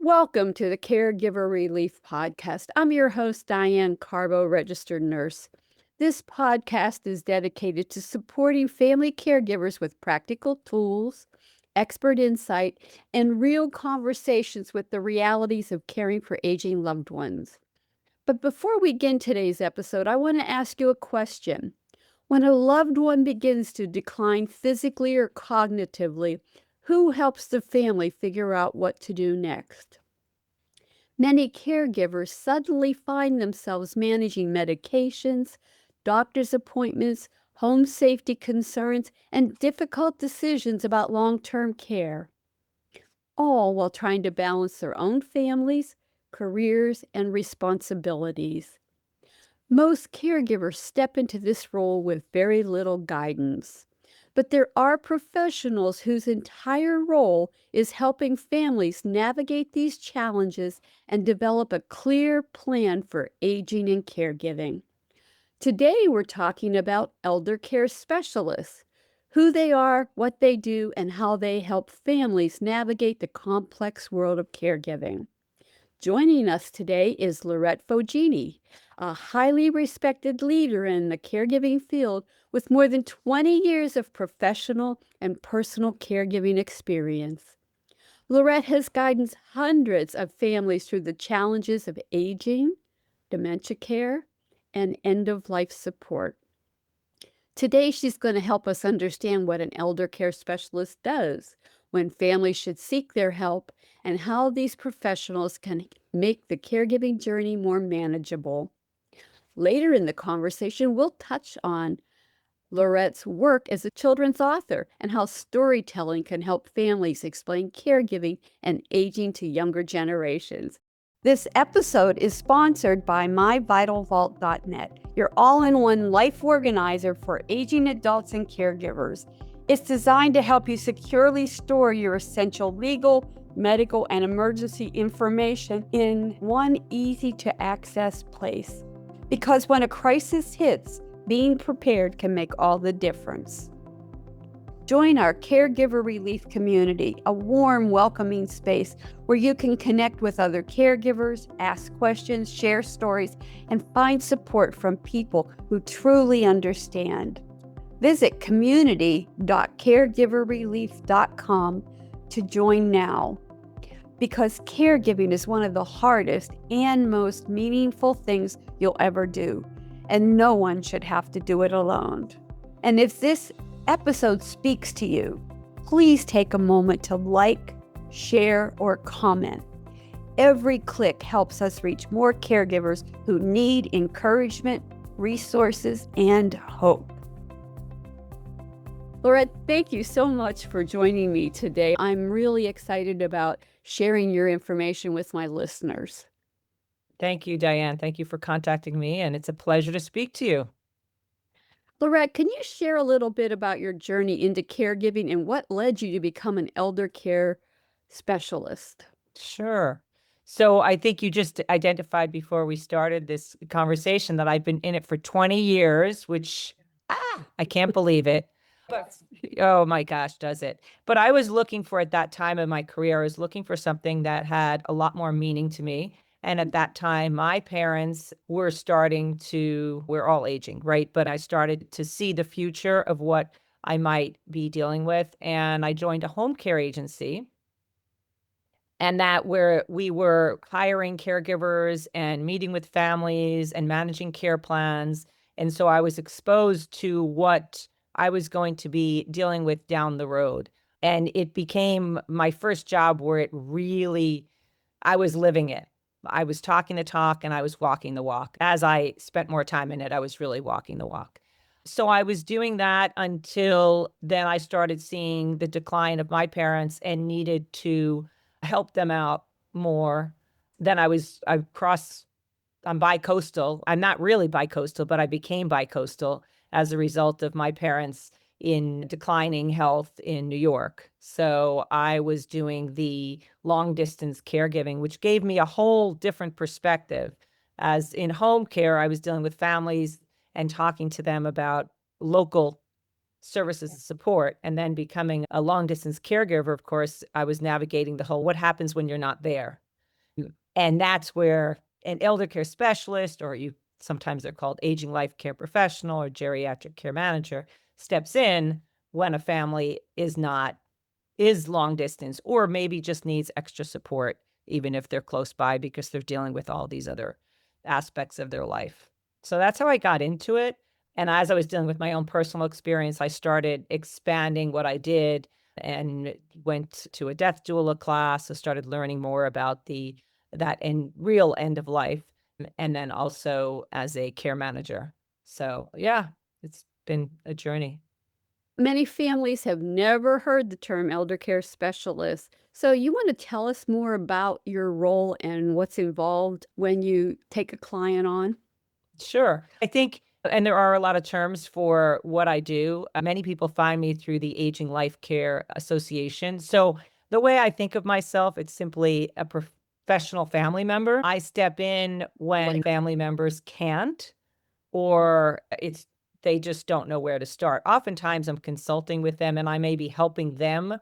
Welcome to the Caregiver Relief Podcast. I'm your host, Diane Carbo, registered nurse. This podcast is dedicated to supporting family caregivers with practical tools, expert insight, and real conversations with the realities of caring for aging loved ones. But before we begin today's episode, I want to ask you a question. When a loved one begins to decline physically or cognitively, who helps the family figure out what to do next? Many caregivers suddenly find themselves managing medications, doctor's appointments, home safety concerns, and difficult decisions about long-term care, all while trying to balance their own families, careers, and responsibilities. Most caregivers step into this role with very little guidance. But there are professionals whose entire role is helping families navigate these challenges and develop a clear plan for aging and caregiving. Today, we're talking about elder care specialists, who they are, what they do, and how they help families navigate the complex world of caregiving. Joining us today is Laurette Foggini, a highly respected leader in the caregiving field with more than 20 years of professional and personal caregiving experience. Laurette has guided hundreds of families through the challenges of aging, dementia care, and end-of-life support. Today, she's going to help us understand what an elder care specialist does, when families should seek their help, and how these professionals can make the caregiving journey more manageable. Later in the conversation, we'll touch on Laurette's work as a children's author and how storytelling can help families explain caregiving and aging to younger generations. This episode is sponsored by myvitalvault.net, your all-in-one life organizer for aging adults and caregivers. It's designed to help you securely store your essential legal, medical, and emergency information in one easy-to-access place. Because when a crisis hits, being prepared can make all the difference. Join our Caregiver Relief community, a warm, welcoming space where you can connect with other caregivers, ask questions, share stories, and find support from people who truly understand. Visit community.caregiverrelief.com to join now, because caregiving is one of the hardest and most meaningful things you'll ever do, and no one should have to do it alone. And if this episode speaks to you, please take a moment to like, share, or comment. Every click helps us reach more caregivers who need encouragement, resources, and hope. Laurette, thank you so much for joining me today. I'm really excited about sharing your information with my listeners. Thank you, Diane. Thank you for contacting me, and it's a pleasure to speak to you. Laurette, can you share a little bit about your journey into caregiving and what led you to become an elder care specialist? Sure. So I think you just identified before we started this conversation that I've been in it for 20 years, which I can't believe it. But oh my gosh, does it? But I was looking for, at that time in my career, I was looking for something that had a lot more meaning to me. And at that time, my parents were we're all aging, right? But I started to see the future of what I might be dealing with. And I joined a home care agency. And that where we were hiring caregivers and meeting with families and managing care plans. And so I was exposed to what I was going to be dealing with down the road. And it became my first job where I was living it. I was talking the talk and I was walking the walk. As I spent more time in it, I was really walking the walk. So I was doing that until then I started seeing the decline of my parents and needed to help them out more. Then I'm bi-coastal. I'm not really bi-coastal, but I became bi-coastal as a result of my parents in declining health in New York. So I was doing the long distance caregiving, which gave me a whole different perspective. As in home care, I was dealing with families and talking to them about local services and support. And then becoming a long distance caregiver, of course, I was navigating the whole what happens when you're not there. And that's where an elder care specialist, or sometimes they're called aging life care professional or geriatric care manager, steps in when a family is long distance, or maybe just needs extra support, even if they're close by, because they're dealing with all these other aspects of their life. So that's how I got into it. And as I was dealing with my own personal experience, I started expanding what I did and went to a death doula class. So started learning more about that real end of life, and then also as a care manager. So yeah, it's been a journey. Many families have never heard the term elder care specialist. So, you want to tell us more about your role and what's involved when you take a client on? Sure. I think, and there are a lot of terms for what I do. Many people find me through the Aging Life Care Association. So the way I think of myself, it's simply a professional family member. I step in when family members can't, or they just don't know where to start. Oftentimes I'm consulting with them and I may be helping them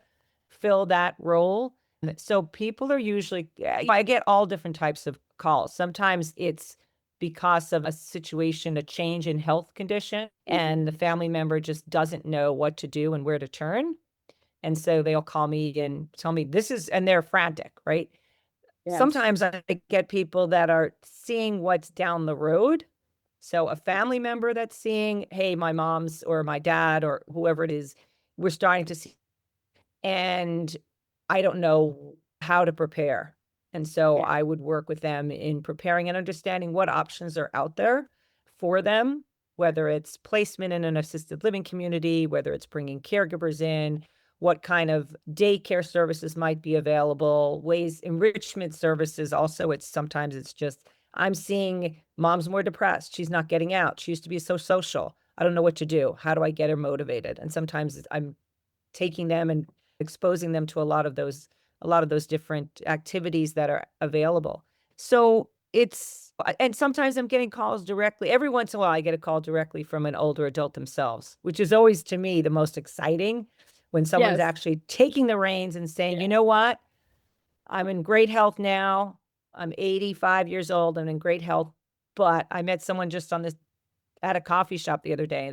fill that role. So people are usually, I get all different types of calls. Sometimes it's because of a situation, a change in health condition, and the family member just doesn't know what to do and where to turn. And so they'll call me and tell me and they're frantic, right? Yes. Sometimes I get people that are seeing what's down the road. So a family member that's seeing, hey, my mom's or my dad or whoever it is, we're starting to see, and I don't know how to prepare. And so Yeah. I would work with them in preparing and understanding what options are out there for them, whether it's placement in an assisted living community, whether it's bringing caregivers in, what kind of daycare services might be available, enrichment services. Also, sometimes it's just, I'm seeing mom's more depressed. She's not getting out. She used to be so social. I don't know what to do. How do I get her motivated? And sometimes I'm taking them and exposing them to a lot of those different activities that are available. So and sometimes I'm getting calls directly. Every once in a while, I get a call directly from an older adult themselves, which is always, to me, the most exciting, when someone's Yes. actually taking the reins and saying, you know what? I'm in great health now. I'm 85 years old. I'm in great health, but I met someone just at a coffee shop the other day.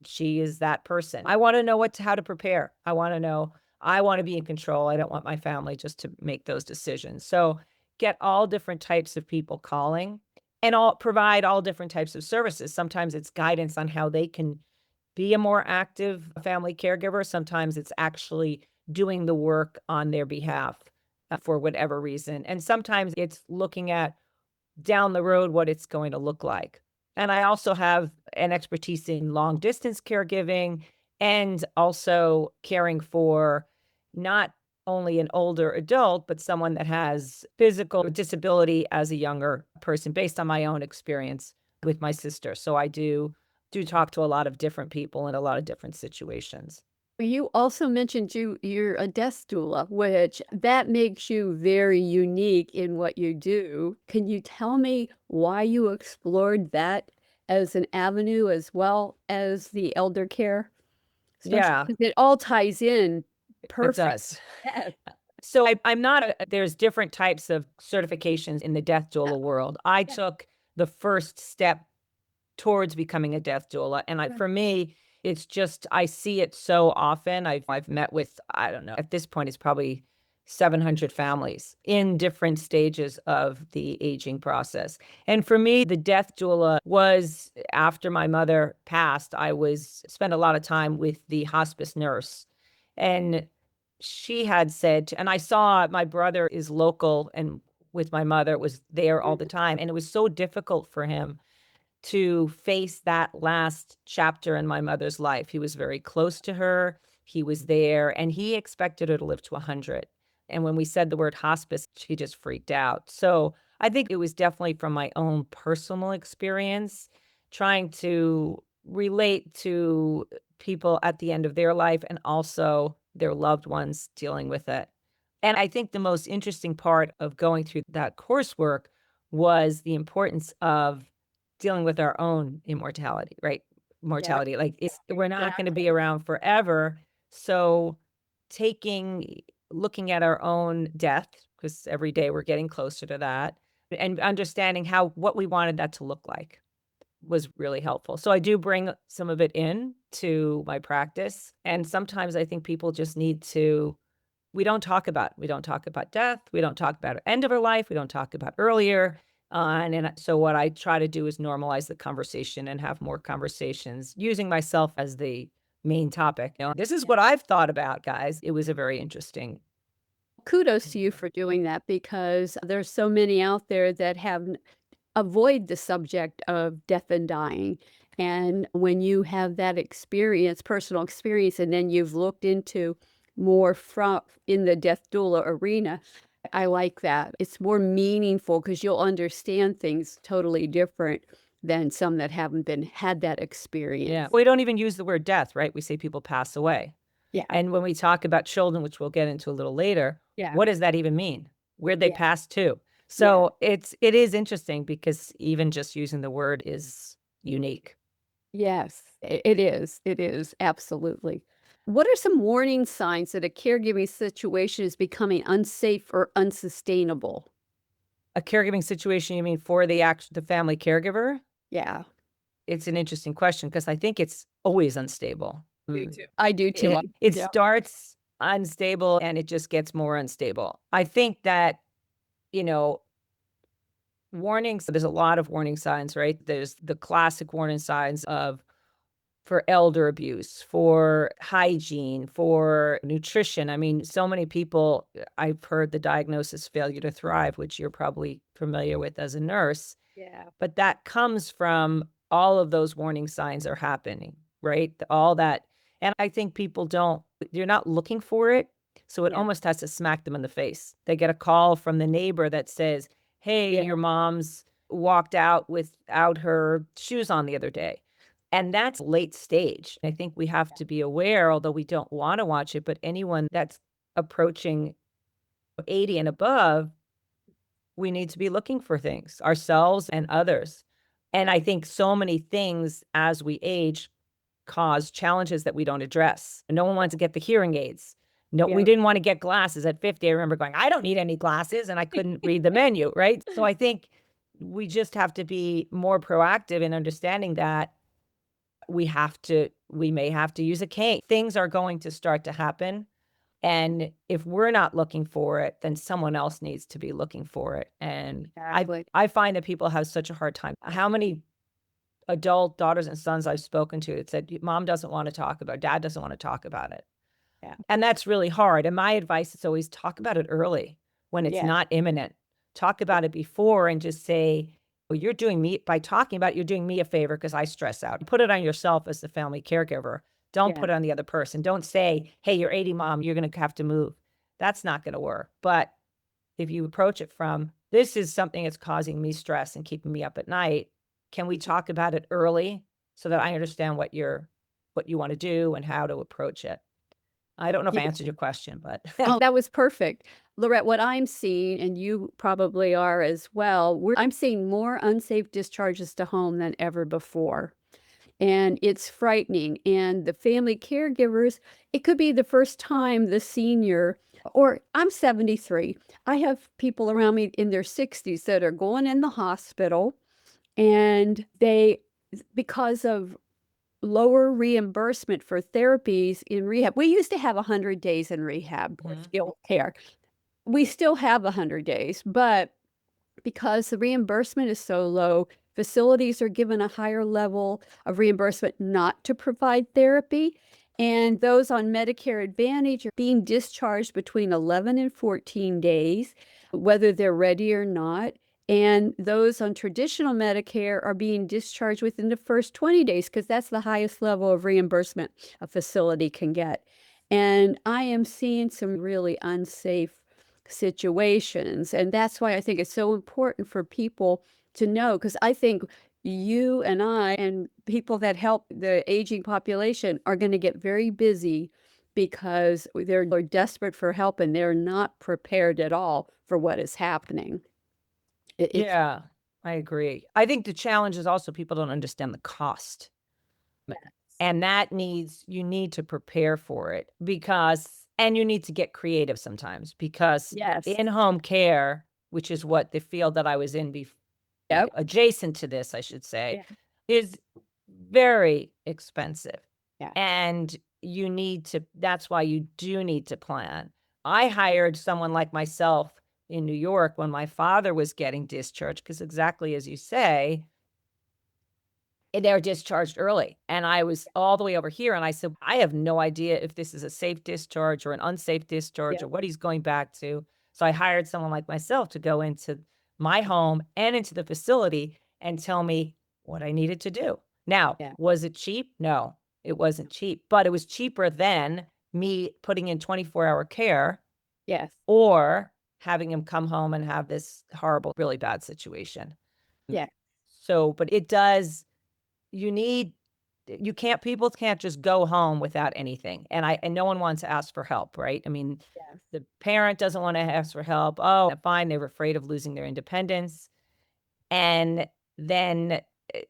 She is that person. I want to know how to prepare. I want to know, I want to be in control. I don't want my family just to make those decisions. So get all different types of people calling, and provide all different types of services. Sometimes it's guidance on how they can be a more active family caregiver. Sometimes it's actually doing the work on their behalf, for whatever reason. And sometimes it's looking at down the road what it's going to look like. And I also have an expertise in long distance caregiving, and also caring for not only an older adult, but someone that has physical disability as a younger person, based on my own experience with my sister. So I do talk to a lot of different people in a lot of different situations. You also mentioned you're a death doula, which that makes you very unique in what you do. Can you tell me why you explored that as an avenue as well as the elder care special? Yeah, 'Cause it all ties in it perfect. does. Yes. So I'm not there's different types of certifications in the death doula world. I Yeah. took the first step towards becoming a death doula, and Right. for me, it's just, I see it so often. I've met with, I don't know, at this point, it's probably 700 families in different stages of the aging process. And for me, the death doula was, after my mother passed, spent a lot of time with the hospice nurse. And she had said, and I saw, my brother is local, and with my mother was there all the time. And it was so difficult for him to face that last chapter in my mother's life. He was very close to her. He was there, and he expected her to live to 100. And when we said the word hospice, she just freaked out. So I think it was definitely from my own personal experience, trying to relate to people at the end of their life, and also their loved ones dealing with it. And I think the most interesting part of going through that coursework was the importance of dealing with our own immortality, right? Yeah. Mortality, like, we're not gonna Exactly. be around forever. So taking looking at our own death, because every day we're getting closer to that, and understanding what we wanted that to look like was really helpful. So I do bring some of it in to my practice. And sometimes I think people just need to, we don't talk about death. We don't talk about end of our life. We don't talk about earlier. So what I try to do is normalize the conversation and have more conversations using myself as the main topic. This is what I've thought about, guys. It was a very interesting. Kudos to you for doing that because there's so many out there that avoid the subject of death and dying. And when you have that experience, personal experience, and then you've looked into more from in the death doula arena, I like that. It's more meaningful because you'll understand things totally different than some that haven't had that experience. Yeah. We don't even use the word death, right? We say people pass away. Yeah. And when we talk about children, which we'll get into a little later, Yeah. what does that even mean? Where'd they Yeah. pass to? So it is interesting because even just using the word is unique. Yes, it is. It is. Absolutely. What are some warning signs that a caregiving situation is becoming unsafe or unsustainable? A caregiving situation, you mean for the family caregiver? Yeah. It's an interesting question because I think it's always unstable. I do too. It Yeah. starts unstable and it just gets more unstable. I think that, you know, warnings, there's a lot of warning signs, right? There's the classic warning signs of for elder abuse, for hygiene, for nutrition. I mean, so many people, I've heard the diagnosis failure to thrive, which you're probably familiar with as a nurse, Yeah. but that comes from all of those warning signs are happening, right? All that. And I think you're not looking for it. So it Yeah. almost has to smack them in the face. They get a call from the neighbor that says, hey, Yeah. your mom's walked out without her shoes on the other day. And that's late stage. I think we have to be aware, although we don't want to watch it, but anyone that's approaching 80 and above, we need to be looking for things, ourselves and others. And I think so many things as we age cause challenges that we don't address. No one wants to get the hearing aids. No, we Yeah. didn't want to get glasses at 50. I remember going, I don't need any glasses, and I couldn't read the menu, right? So I think we just have to be more proactive in understanding that we may have to use a cane. Things are going to start to happen. And if we're not looking for it, then someone else needs to be looking for it. And Exactly. I find that people have such a hard time. How many adult daughters and sons I've spoken to that said, mom doesn't want to talk about it, dad doesn't want to talk about it. Yeah. And that's really hard. And my advice is always talk about it early when it's Yeah. not imminent. Talk about it before and just say, well, by talking about it, you're doing me a favor because I stress out. Put it on yourself as the family caregiver. Don't Yeah. put it on the other person. Don't say, hey, you're 80, mom, you're going to have to move. That's not going to work. But if you approach it from, this is something that's causing me stress and keeping me up at night, can we talk about it early so that I understand what you want to do and how to approach it? I don't know if I Yeah. answered your question, but Oh, that was perfect. Laurette, what I'm seeing, and you probably are as well, I'm seeing more unsafe discharges to home than ever before. And it's frightening. And the family caregivers, it could be the first time the senior, or I'm 73. I have people around me in their 60s that are going in the hospital and because of lower reimbursement for therapies in rehab. We used to have 100 days in rehab for skilled care. We still have 100 days, but because the reimbursement is so low, facilities are given a higher level of reimbursement not to provide therapy. And those on Medicare Advantage are being discharged between 11 and 14 days, whether they're ready or not. And those on traditional Medicare are being discharged within the first 20 days because that's the highest level of reimbursement a facility can get. And I am seeing some really unsafe situations. And that's why I think it's so important for people to know, because I think you and I and people that help the aging population are going to get very busy because they're desperate for help and they're not prepared at all for what is happening. Yeah, I agree. I think the challenge is also people don't understand the cost. And you need to prepare for it and you need to get creative sometimes because Yes. in-home care, which is what the field that I was in Yep. adjacent to this, I should say, Yeah. is very expensive. Yeah. And that's why you do need to plan. I hired someone like myself in New York when my father was getting discharged, because exactly as you say, they're discharged early. And I was all the way over here. And I said, I have no idea if this is a safe discharge or an unsafe discharge or what he's going back to. So I hired someone like myself to go into my home and into the facility and tell me what I needed to do. Now, Yeah. was it cheap? No, it wasn't cheap, but it was cheaper than me putting in 24-hour care Yes. or having him come home and have this horrible, really bad situation. Yeah. So, but people can't just go home without anything. And no one wants to ask for help, right? I mean, Yes. the parent doesn't want to ask for help. Oh, fine. They're afraid of losing their independence. And then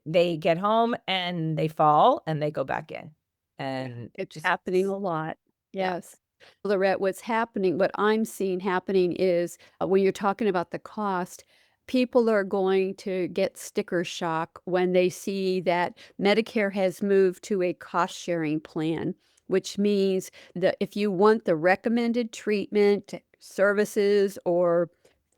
they get home and they fall and they go back in. And It's just, happening a lot. yeah. Yes. Lorette, what I'm seeing happening is when you're talking about the cost, people are going to get sticker shock when they see that Medicare has moved to a cost sharing plan, which means that if you want the recommended treatment, services, or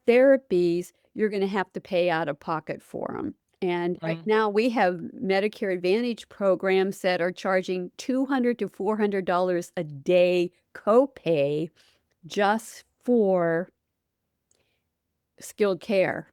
therapies, you're going to have to pay out of pocket for them. And right now we have Medicare Advantage programs that are charging $200 to $400 a day copay just for skilled care.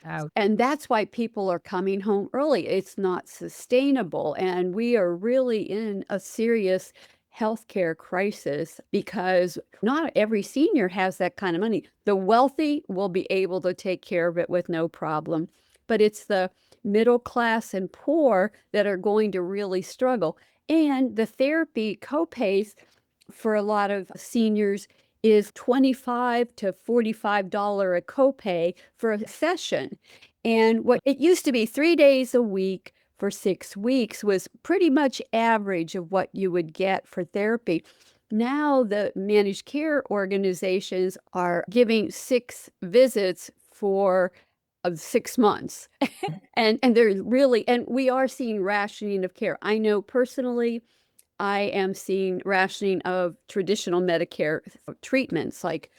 Ouch. And that's why people are coming home early. It's not sustainable. And we are really in a serious healthcare crisis because not every senior has that kind of money. The wealthy will be able to take care of it with no problem, but it's the middle class and poor that are going to really struggle. And the therapy copays for a lot of seniors is $25 to $45 a copay for a session. And what it used to be 3 days a week for 6 weeks was pretty much average of what you would get for therapy. Now the managed care organizations are giving 6 visits for 6 months. And they're really, and we are seeing rationing of care. I know personally I am seeing rationing of traditional Medicare treatments. Like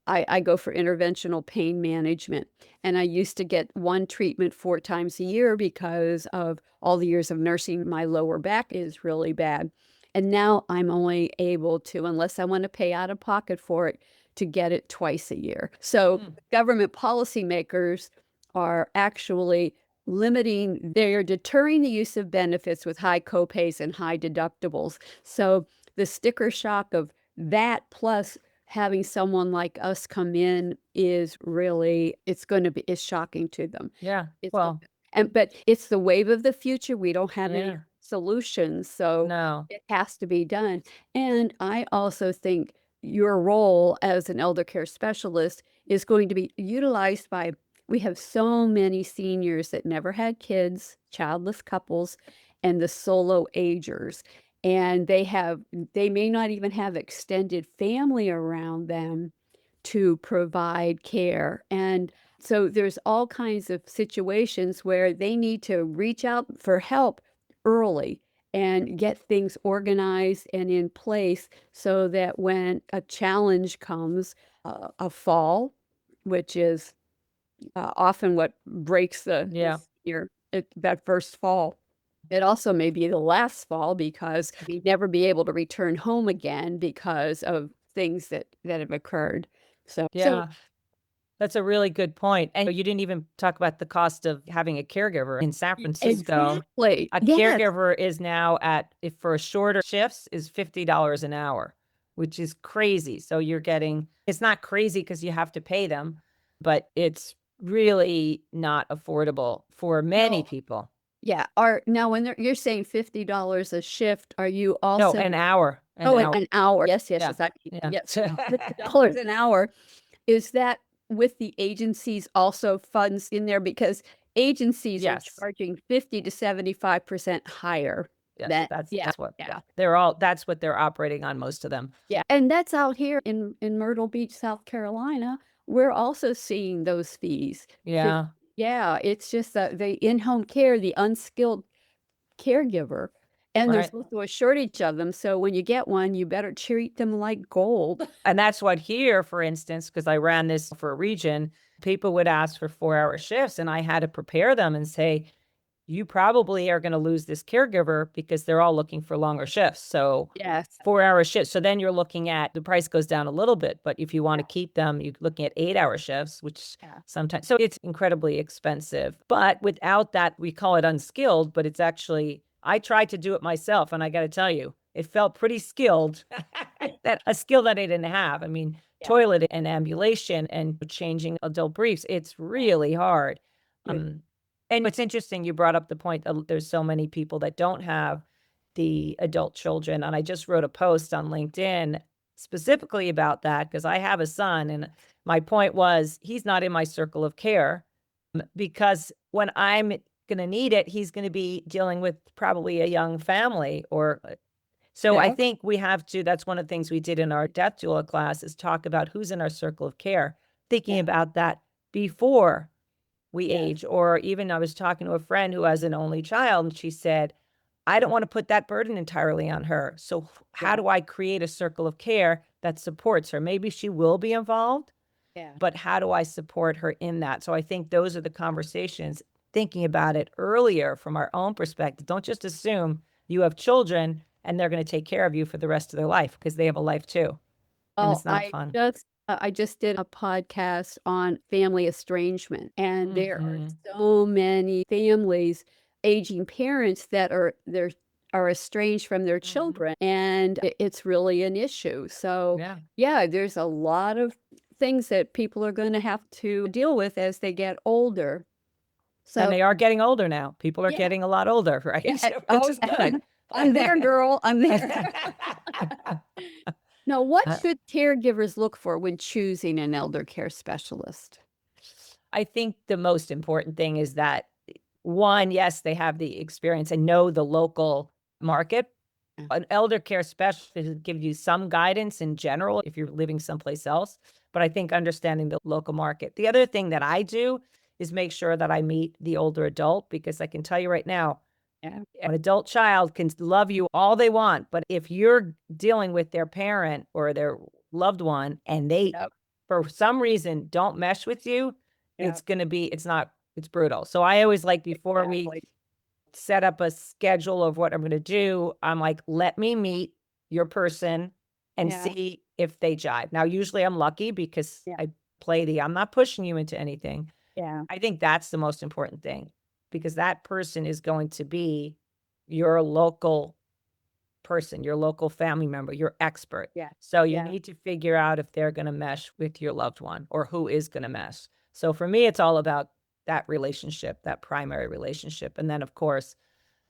I go for interventional pain management, and I used to get one treatment 4 times a year because of all the years of nursing. My lower back is really bad. And now I'm only able to, unless I want to pay out of pocket for it, to get it twice a year. So government policymakers are actually they're deterring the use of benefits with high copays and high deductibles. So the sticker shock of that plus having someone like us come in is really is shocking to them. Yeah. It's Well, but it's the wave of the future. We don't have any yeah. solutions, so No. it has to be done. And I also think your role as an elder care specialist is going to be utilized by we have so many seniors that never had kids, childless couples, and the solo agers. And they may not even have extended family around them to provide care. And so there's all kinds of situations where they need to reach out for help early and get things organized and in place so that when a challenge comes, a fall, which is often what breaks Yeah. that first fall. It also may be the last fall because we'd never be able to return home again because of things that have occurred. So Yeah. That's a really good point. And you didn't even talk about the cost of having a caregiver in San Francisco. exactly. A Yes. caregiver is now if for a shorter shifts is $50 an hour, which is crazy. So it's not crazy because you have to pay them, but it's really not affordable for many No. people. Yeah. Now you're saying $50 a shift, are you No, also an hour, oh, an hour. Yes, yes, Yeah. yes. Yeah. Yes. $50 an hour. Is that with the agencies also funds in there? Because agencies are Yes. charging 50 to 75% higher Yes. than That's what, yeah. that's what they're operating on, most of them. Yeah, and that's out here in Myrtle Beach, South Carolina, we're also seeing those fees. Yeah. Yeah, it's just that the in-home care, the unskilled caregiver, and there's Right. also a shortage of them, so when you get one, you better treat them like gold. And that's what here, for instance, because I ran this for a region, people would ask for 4-hour shifts, and I had to prepare them and say, you probably are going to lose this caregiver because they're all looking for longer shifts. So Yes. 4-hour shifts. So then you're looking at the price goes down a little bit, but if you want to Yeah. keep them, you're looking at 8-hour shifts, which Yeah. sometimes, so it's incredibly expensive. But without that, we call it unskilled, but it's actually, I tried to do it myself. And I got to tell you, it felt pretty skilled, that a skill that I didn't have. I mean, Yeah. toilet and ambulation and changing adult briefs, it's really hard. Right. And it's interesting, you brought up the point that there's so many people that don't have the adult children. And I just wrote a post on LinkedIn specifically about that because I have a son. And my point was, he's not in my circle of care because when I'm going to need it, he's going to be dealing with probably a young family or so I Yeah. think we have to, that's one of the things we did in our death doula class is talk about who's in our circle of care, thinking Yeah. about that before we Yes. age. Or even I was talking to a friend who has an only child and she said, I don't want to put that burden entirely on her. So how Yeah. do I create a circle of care that supports her? Maybe she will be involved, Yeah. but how do I support her in that? So I think those are the conversations, thinking about it earlier from our own perspective. Don't just assume you have children and they're going to take care of you for the rest of their life because they have a life too. And Oh, it's not fun. I just did a podcast on family estrangement, and there are Mhm. so many families, aging parents that are estranged from their Mhm. children, and it's really an issue. So, Yeah. yeah, there's a lot of things that people are going to have to deal with as they get older. And So, they are getting older now. People are yeah, getting a lot older, yeah, right? Which is good. I'm there, girl. I'm there. Now, what Uh, should caregivers look for when choosing an elder care specialist? I think the most important thing is that one, yes, they have the experience and know the local market. Yeah. An elder care specialist will give you some guidance in general if you're living someplace else, but I think understanding the local market. The other thing that I do is make sure that I meet the older adult because I can tell you right now, Yeah. an adult child can love you all they want, but if you're dealing with their parent or their loved one and they, Yep. for some reason, don't mesh with you, Yeah. it's not, it's brutal. So I always like before we Exactly. set up a schedule of what I'm gonna do, I'm like, "Let me meet your person and Yeah. see if they jive." Now, usually I'm lucky because Yeah. I play I'm not pushing you into anything. Yeah. I think that's the most important thing because that person is going to be your local person, your local family member, your expert. Yeah. So you Yeah. need to figure out if they're gonna mesh with your loved one or who is gonna mesh. So for me, it's all about that relationship, that primary relationship, and then, of course,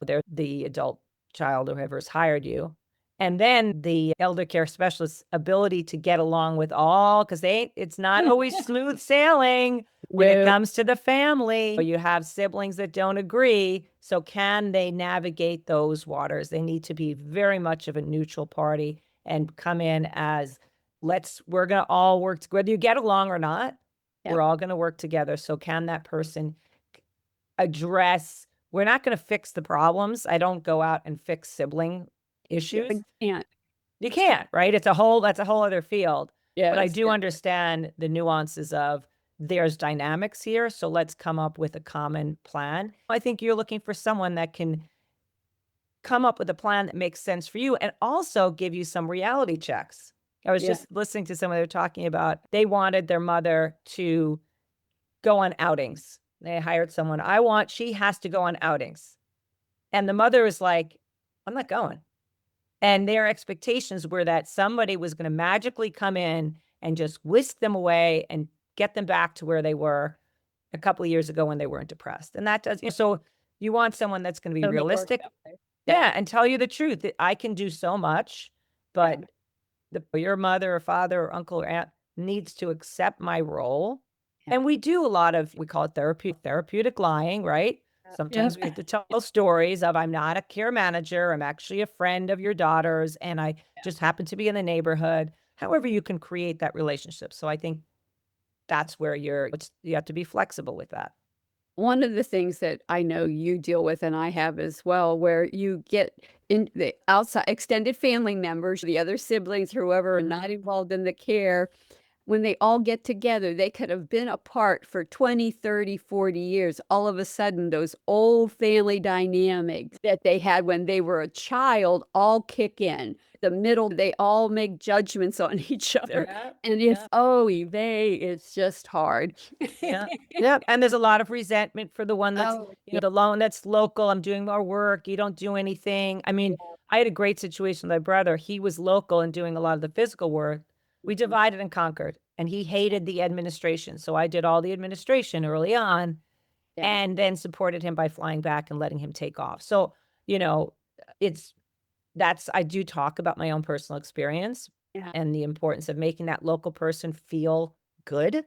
they're the adult child or whoever's hired you. And then the elder care specialist's ability to get along with all, because it's not always smooth sailing when it No. comes to the family. You have siblings that don't agree. So can they navigate those waters? They need to be very much of a neutral party and come in as we're gonna all work, whether you get along or not, Yep. we're all gonna work together. So can that person address, we're not gonna fix the problems. I don't go out and fix sibling Yeah, issues. you can't. You can't, right? That's a whole other field. But I Yes. do Yeah. understand the nuances of there's dynamics here, so let's come up with a common plan. I think you're looking for someone that can come up with a plan that makes sense for you and also give you some reality checks. I was Yeah. just listening to someone they were talking about, they wanted their mother to go on outings. They hired someone, she has to go on outings. And the mother was like, I'm not going. And their expectations were that somebody was going to magically come in and just whisk them away and get them back to where they were a couple of years ago when they weren't depressed. And that does, so you want someone that's going to be Doesn't work realistic. that way. Yeah. And tell you the truth that I can do so much, Yeah. but your mother or father or uncle or aunt needs to accept my role. Yeah. And we do a lot of, we call it therapeutic lying, right? Sometimes we Yep. have to tell stories of I'm not a care manager, I'm actually a friend of your daughter's, and I just happen to be in the neighborhood. However, you can create that relationship. So I think that's where you have to be flexible with that. One of the things that I know you deal with, and I have as well, where you get in the outside extended family members, the other siblings, whoever are not involved in the care, when they all get together, they could have been apart for 20, 30, 40 years. All of a sudden, those old family dynamics that they had when they were a child all kick in. The middle, they all make judgments on each other. Yeah, And it's, oh, it's just hard. yeah, yeah. And there's a lot of resentment for the one that's, Oh, the lone that's local. I'm doing more work. You don't do anything. I mean, I had a great situation with my brother. He was local and doing a lot of the physical work. We divided and conquered, and he hated the administration. So I did all the administration early on yeah. and then supported him by flying back and letting him take off. So, it's I do talk about my own personal experience Yeah. and the importance of making that local person feel good.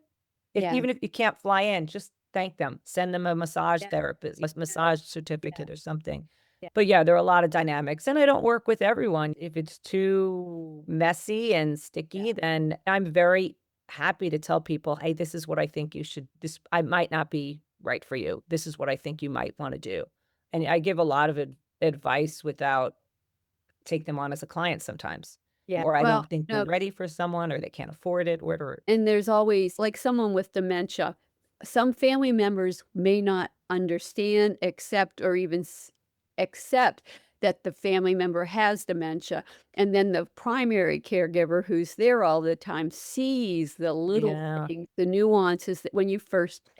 Yeah. Even if you can't fly in, just thank them, send them a massage Yeah. therapist, a massage certificate or something. Yeah. But yeah, there are a lot of dynamics, and I don't work with everyone. If it's too messy and sticky, then I'm very happy to tell people, hey, this is what I think you should, I might not be right for you. This is what I think you might want to do. And I give a lot of advice without take them on as a client sometimes. Yeah. Or I Well, don't think no, they're ready for someone, or they can't afford it, whatever. and there's always like someone with dementia, some family members may not understand, accept, or even accept that the family member has dementia. And then the primary caregiver who's there all the time sees the little Yeah. things, the nuances that when you first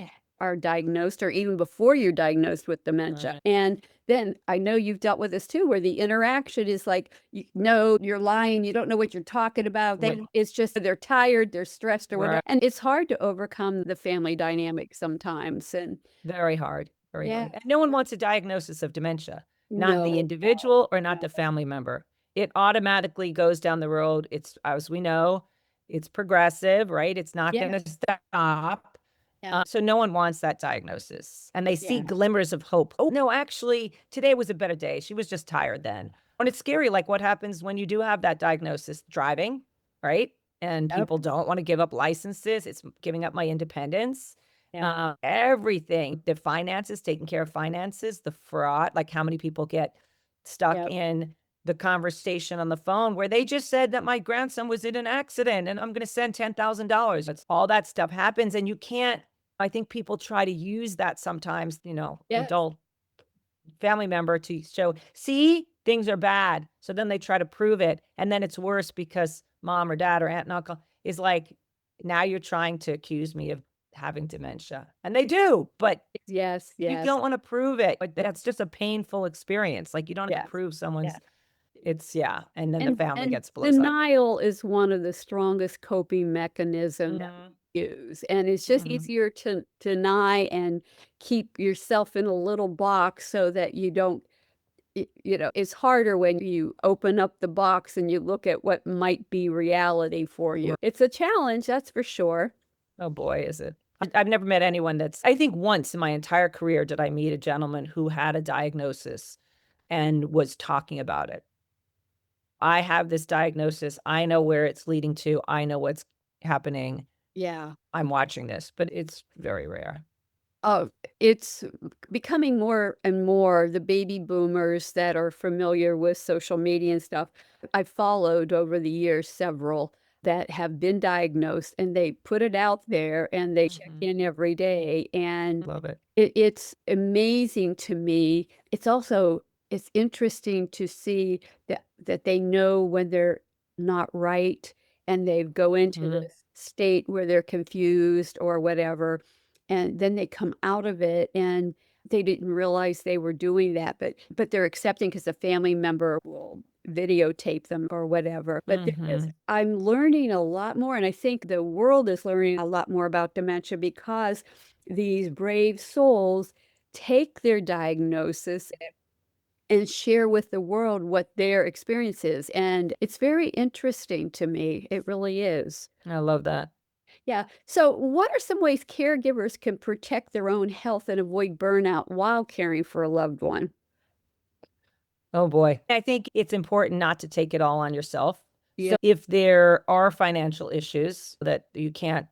are diagnosed or even before you're diagnosed with dementia. Right. And then I know you've dealt with this too, where the interaction is like, no, you're lying. You don't know what you're talking about. Right. It's just they're tired, they're stressed or whatever. Right. And it's hard to overcome the family dynamic sometimes. And Very hard, very yeah, hard. And no one wants a diagnosis of dementia, not the no, individual or not the family member. It automatically goes down the road. It's, as we know, it's progressive, right? It's not yeah, going to stop. yeah, So no one wants that diagnosis. And they see yeah. glimmers of hope. Oh, no, actually, today was a better day. She was just tired then. And it's scary, like what happens when you do have that diagnosis, driving, right? And Yep. people don't want to give up licenses. It's giving up my independence. Yeah. Everything, the finances, taking care of finances, the fraud, like how many people get stuck Yep. in the conversation on the phone where they just said that my grandson was in an accident and I'm going to send $10,000. It's all that stuff happens, and you can't. I think people try to use that sometimes, Yes. adult family member to show, see, things are bad. So then they try to prove it. And then it's worse because mom or dad or aunt and uncle is like, now you're trying to accuse me of having dementia. And they do, but Yes. you Yes. don't want to prove it. But that's just a painful experience. Like you don't have Yeah. to prove someone's, Yeah. and then the family gets blows up. Denial is one of the strongest coping mechanisms that Mhm. we use. And it's just Mhm. easier to deny and keep yourself in a little box so that you don't, it's harder when you open up the box and you look at what might be reality for you. It's a challenge, that's for sure. Oh boy, is it. I've never met anyone I think once in my entire career did I meet a gentleman who had a diagnosis and was talking about it. I have this diagnosis. I know where it's leading to. I know what's happening. Yeah. I'm watching this, but it's very rare. Oh, it's becoming more and more the baby boomers that are familiar with social media and stuff. I've followed over the years several that have been diagnosed and they put it out there and they check in every day. And Love it. it's amazing to me. It's interesting to see that they know when they're not right and they go into this state where they're confused or whatever, and then they come out of it and they didn't realize they were doing that, but they're accepting because a family member will videotape them or whatever. But I'm learning a lot more, and I think the world is learning a lot more about dementia because these brave souls take their diagnosis and share with the world what their experience is. And it's very interesting to me. It really is. I love that. Yeah. So, what are some ways caregivers can protect their own health and avoid burnout while caring for a loved one? Oh boy. I think it's important not to take it all on yourself. Yeah. So if there are financial issues that you can't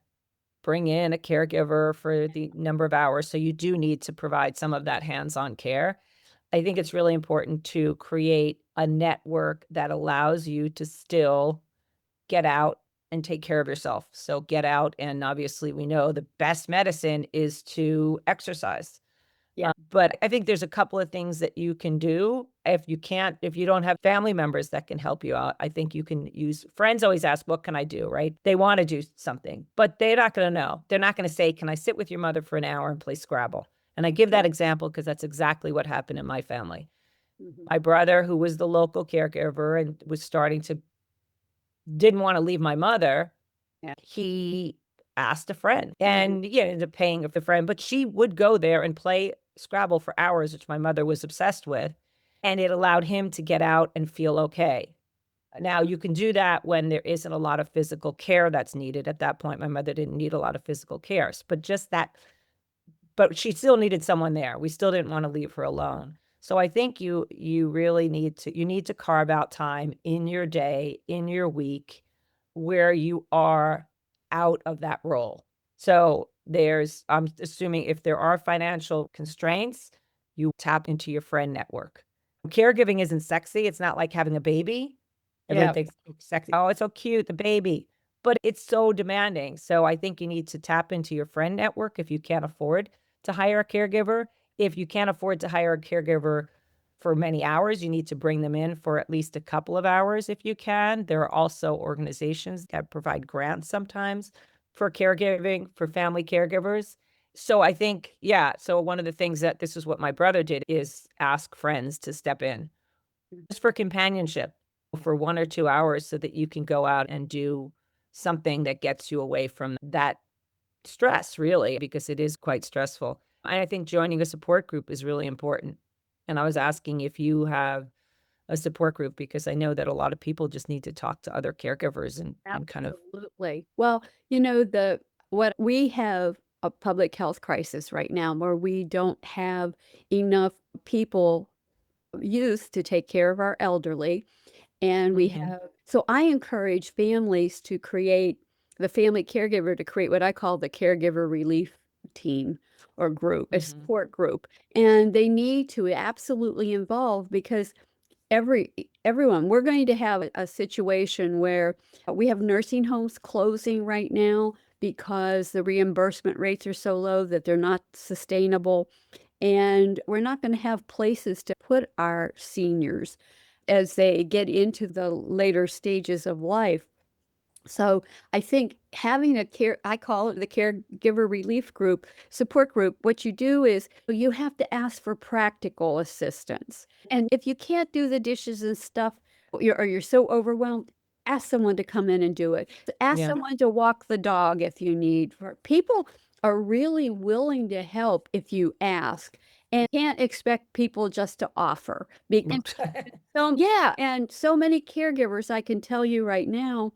bring in a caregiver for the number of hours. So you do need to provide some of that hands-on care. I think it's really important to create a network that allows you to still get out and take care of yourself. So get out, and obviously we know the best medicine is to exercise. Yeah. But I think there's a couple of things that you can do. If you don't have family members that can help you out, I think you can use friends always ask, what can I do? Right? They want to do something, but they're not going to know. They're not going to say, can I sit with your mother for an hour and play Scrabble? And I give that example because that's exactly what happened in my family. Mhm. My brother, who was the local caregiver and didn't want to leave my mother, Yeah. he asked a friend and ended up paying for the friend, but she would go there and play Scrabble for hours, which my mother was obsessed with. And it allowed him to get out and feel okay. Now you can do that when there isn't a lot of physical care that's needed. At that point, my mother didn't need a lot of physical care, but just that, but she still needed someone there. We still didn't want to leave her alone. So I think you really need to carve out time in your day, in your week, where you are out of that role. So I'm assuming if there are financial constraints, you tap into your friend network. Caregiving isn't sexy. It's not like having a baby. Everyone Yeah. thinks it's sexy. Oh, it's so cute, the baby. But it's so demanding. So I think you need to tap into your friend network if you can't afford to hire a caregiver. If you can't afford to hire a caregiver for many hours, you need to bring them in for at least a couple of hours if you can. There are also organizations that provide grants sometimes for caregiving, for family caregivers. So I think, so one of the things that this is what my brother did is ask friends to step in just for companionship for 1 or 2 hours so that you can go out and do something that gets you away from that stress, really, because it is quite stressful. And I think joining a support group is really important. And I was asking if you have a support group because I know that a lot of people just need to talk to other caregivers and kind of. Absolutely. Well, what we have a public health crisis right now where we don't have enough people, youth, to take care of our elderly. And we Mhm, have, so I encourage families to create the family caregiver to create what I call the caregiver relief team or group, a mhm. support group. And they need to absolutely involve because everyone, we're going to have a situation where we have nursing homes closing right now because the reimbursement rates are so low that they're not sustainable. And we're not going to have places to put our seniors as they get into the later stages of life. So I think having I call it the caregiver relief group, support group, what you do is you have to ask for practical assistance. And if you can't do the dishes and stuff, or you're so overwhelmed, ask someone to come in and do it. Ask Yeah. someone to walk the dog if you need. People are really willing to help if you ask. And can't expect people just to offer. And so many caregivers, I can tell you right now,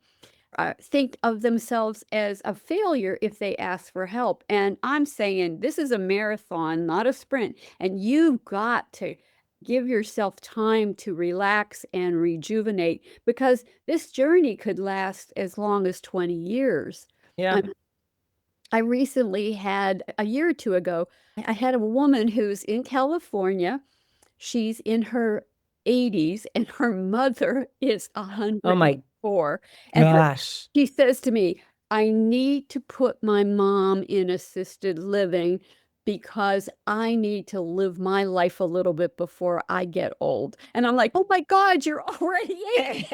think of themselves as a failure if they ask for help. And I'm saying this is a marathon, not a sprint. And you've got to give yourself time to relax and rejuvenate because this journey could last as long as 20 years. Yeah. Um, I recently had, a year or two ago, I had a woman who's in California. She's in her 80s and her mother is Oh my 104. And gosh. she says to me, I need to put my mom in assisted living because I need to live my life a little bit before I get old. And I'm like, oh my God, you're already 80.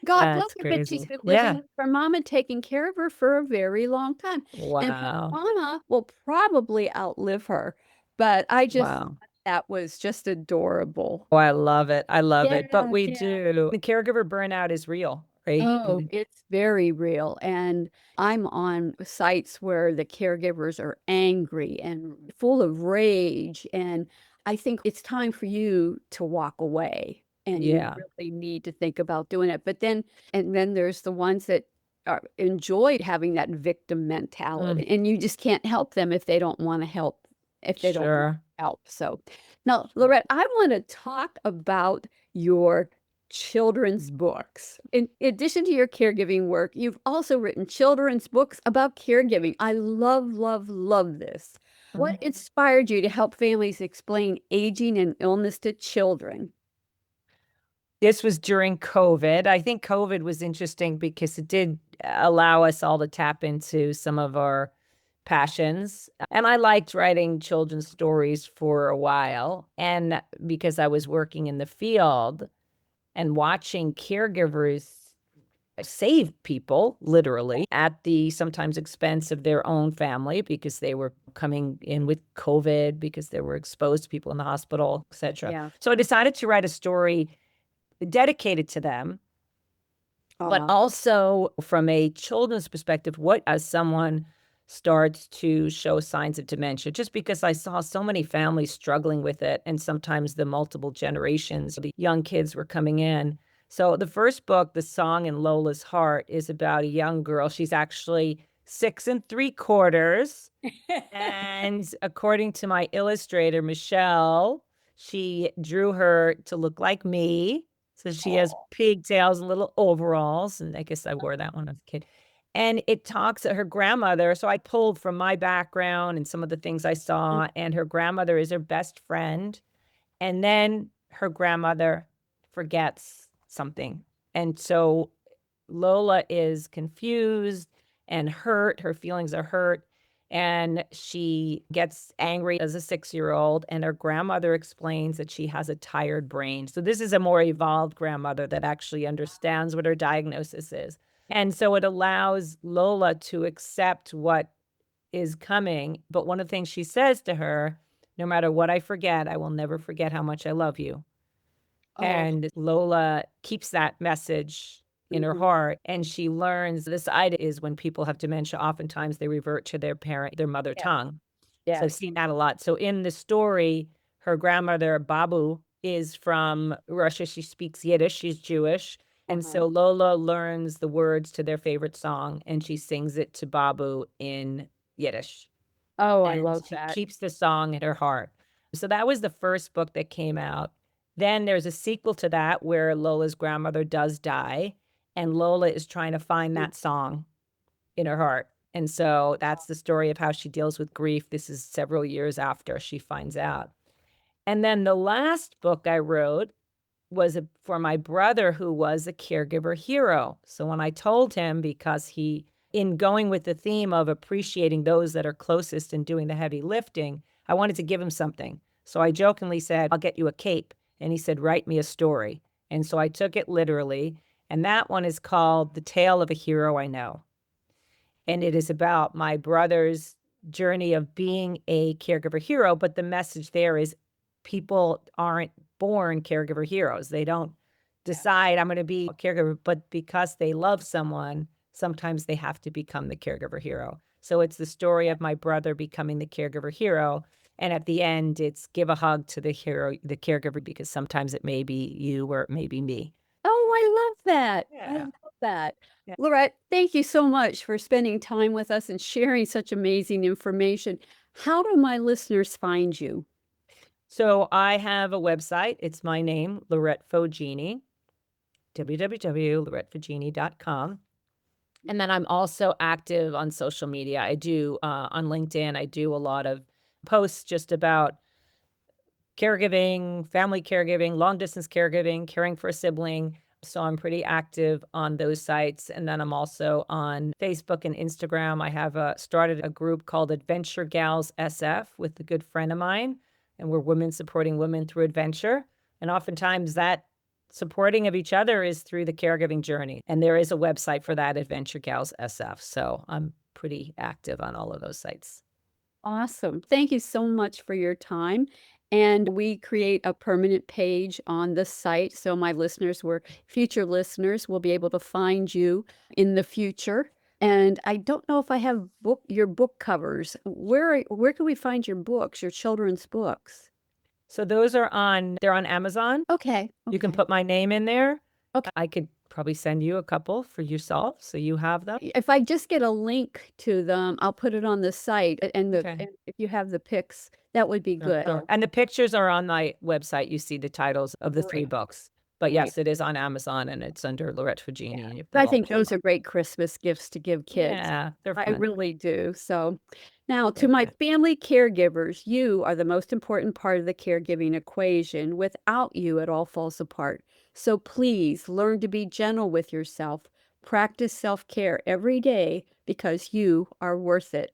God bless That's her, but she's crazy. been living Yeah. with her mom and taking care of her for a very long time. And her Wow. mama will probably outlive her. But I just, Wow. that was just adorable. Oh, I love it. I love it. But Yeah, we yeah. do. The caregiver burnout is real, right? Oh, it's very real. And I'm on sites where the caregivers are angry and full of rage. And I think it's time for you to walk away. And you Yeah. really need to think about doing it. And then there's the ones that enjoyed having that victim Mm, mentality. And you just can't help them if they don't want to help, if they don't want sure. help. So now, Laurette, I want to talk about your children's books. In addition to your caregiving work, you've also written children's books about caregiving. I love, love, love this. What inspired you to help families explain aging and illness to children? This was during COVID. I think COVID was interesting because it did allow us all to tap into some of our passions. And I liked writing children's stories for a while. And because I was working in the field and watching caregivers save people literally at the sometimes expense of their own family because they were coming in with COVID, because they were exposed to people in the hospital, etc. Yeah. So I decided to write a story dedicated to them, but also from a children's perspective, what as someone starts to show signs of dementia, just because I saw so many families struggling with it, and sometimes the multiple generations, the young kids were coming in. So the first book, The Song in Lola's Heart, is about a young girl. She's actually 6 3/4. And according to my illustrator, Michelle, she drew her to look like me. So she has pigtails and little overalls. And I guess I wore that when I was a kid. And it talks her grandmother. So I pulled from my background and some of the things I saw. And her grandmother is her best friend. And then her grandmother forgets something. And so Lola is confused and hurt. Her feelings are hurt. And she gets angry as a 6-year-old. And her grandmother explains that she has a tired brain. So this is a more evolved grandmother that actually understands what her diagnosis is. And so it allows Lola to accept what is coming. But one of the things she says to her, no matter what I forget, I will never forget how much I love you. And Lola keeps that message in her heart, and she learns this idea is when people have dementia, oftentimes they revert to their mother tongue. So I've seen that a lot. So in the story, her grandmother, Babu, is from Russia. She speaks Yiddish. She's Jewish. And so Lola learns the words to their favorite song, and she sings it to Babu in Yiddish. Oh, I And love she that. keeps the song in her heart. So that was the first book that came out. Then there's a sequel to that where Lola's grandmother does die, and Lola is trying to find that song in her heart. And so that's the story of how she deals with grief. This is several years after she finds out. And then the last book I wrote was for my brother, who was a caregiver hero. So when I told him, because in going with the theme of appreciating those that are closest and doing the heavy lifting, I wanted to give him something. So I jokingly said, I'll get you a cape. And he said, write me a story. And so I took it literally. And that one is called The Tale of a Hero I Know. And it is about my brother's journey of being a caregiver hero. But the message there is people aren't born caregiver heroes. They don't decide I'm going to be a caregiver, but because they love someone, sometimes they have to become the caregiver hero. So it's the story of my brother becoming the caregiver hero. And at the end, it's give a hug to the hero, the caregiver, because sometimes it may be you or it may be me. Oh, I love that. I love that. Yeah. Laurette, thank you so much for spending time with us and sharing such amazing information. How do my listeners find you? So I have a website. It's my name, Laurette Foggini, www.laurettefoggini.com. And then I'm also active on social media. I do on LinkedIn, I do a lot of posts just about caregiving, family caregiving, long distance caregiving, caring for a sibling. So I'm pretty active on those sites. And then I'm also on Facebook and Instagram. I have started a group called Adventure Gals SF with a good friend of mine. And we're women supporting women through adventure. And oftentimes that supporting of each other is through the caregiving journey. And there is a website for that, Adventure Gals SF. So I'm pretty active on all of those sites. Awesome. Thank you so much for your time. And we create a permanent page on the site so my future listeners will be able to find you in the future. And I don't know if I have your book covers. Where can we find your books, your children's books? So they're on Amazon. Okay. You can put my name in there. Okay. I could probably send you a couple for yourself so you have them. If I just get a link to them, I'll put it on the site. And if you have the pics, that would be good. Sure. And the pictures are on my website. You see the titles of the 3 books. But Right. yes, it is on Amazon and it's under Laurette Foggini, and you But put I all think those are great Christmas gifts to give kids. Yeah, they're I fun. really do. So now to They're my fun. family caregivers, you are the most important part of the caregiving equation. Without you, it all falls apart. So please learn to be gentle with yourself. Practice self-care every day because you are worth it.